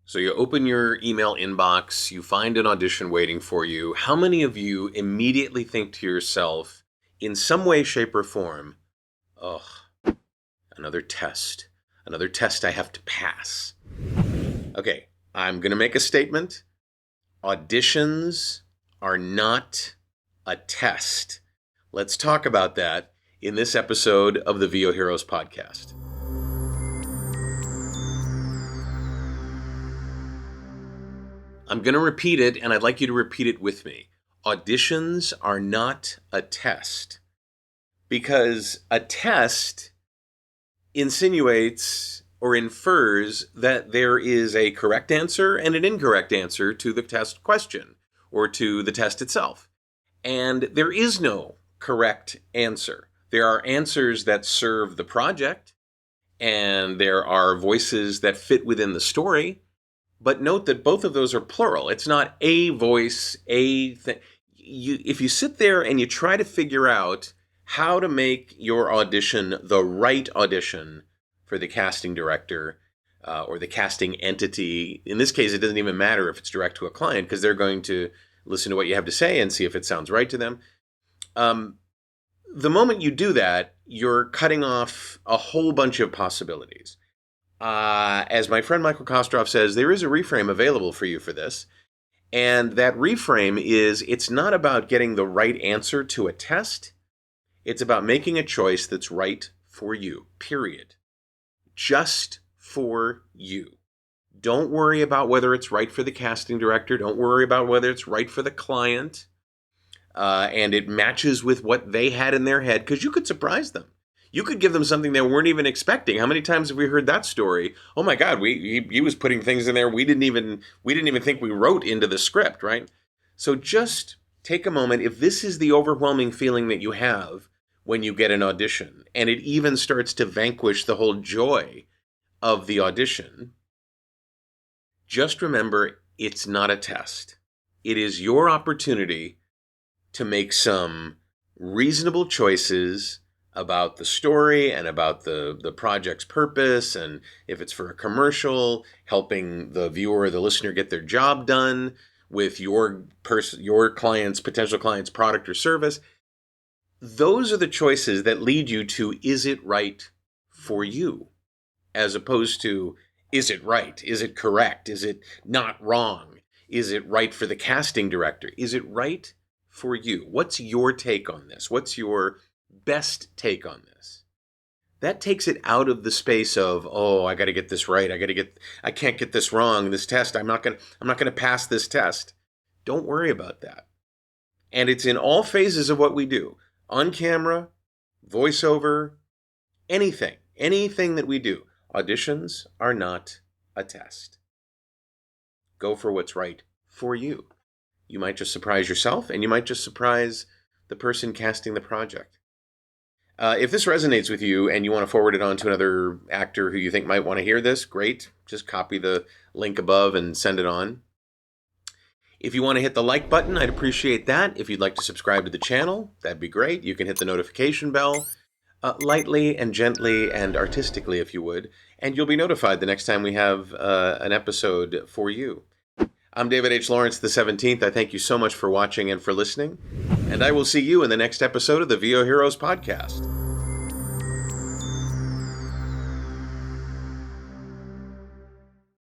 So you open your email inbox, you find an audition waiting for you. How many of you immediately think to yourself, in some way, shape, or form, ugh, another test I have to pass? Okay, I'm going to make a statement. Auditions are not a test. Let's talk about that in this episode of the VOHeroes podcast. I'm going to repeat it, and I'd like you to repeat it with me. Auditions are not a test. Because a test insinuates or infers that there is a correct answer and an incorrect answer to the test question or to the test itself. And there is no correct answer. There are answers that serve the project, and there are voices that fit within the story. But note that both of those are plural. It's not a voice, a thing. If you sit there and you try to figure out how to make your audition the right audition for the casting director or the casting entity, in this case, it doesn't even matter if it's direct to a client because they're going to listen to what you have to say and see if it sounds right to them. The moment you do that, you're cutting off a whole bunch of possibilities. As my friend Michael Kostroff says, there is a reframe available for you for this. And that reframe is, it's not about getting the right answer to a test. It's about making a choice that's right for you, period. Just for you. Don't worry about whether it's right for the casting director. Don't worry about whether it's right for the client. And it matches with what they had in their head, because you could surprise them. You could give them something they weren't even expecting. How many times have we heard that story? Oh my God, he was putting things in there we didn't even think we wrote into the script, right? So just take a moment. If this is the overwhelming feeling that you have when you get an audition, and it even starts to vanquish the whole joy of the audition, just remember, it's not a test. It is your opportunity to make some reasonable choices about the story and about the project's purpose, and if it's for a commercial, helping the viewer or the listener get their job done with your client's, potential client's product or service. Those are the choices that lead you to, is it right for you? As opposed to, is it right? Is it correct? Is it not wrong? Is it right for the casting director? Is it right for you? What's your take on this? What's your best take on this? That takes it out of the space of, oh, I got to get this right. I can't get this wrong. This test, I'm not going to pass this test. Don't worry about that. And it's in all phases of what we do. On camera, voiceover, anything that we do. Auditions are not a test. Go for what's right for you. You might just surprise yourself, and you might just surprise the person casting the project. If this resonates with you and you want to forward it on to another actor who you think might want to hear this, great. Just copy the link above and send it on. If you want to hit the like button, I'd appreciate that. If you'd like to subscribe to the channel, that'd be great. You can hit the notification bell lightly and gently and artistically, if you would, and you'll be notified the next time we have an episode for you. I'm David H. Lawrence the 17th. I thank you so much for watching and for listening, and I will see you in the next episode of the VOHeroes podcast.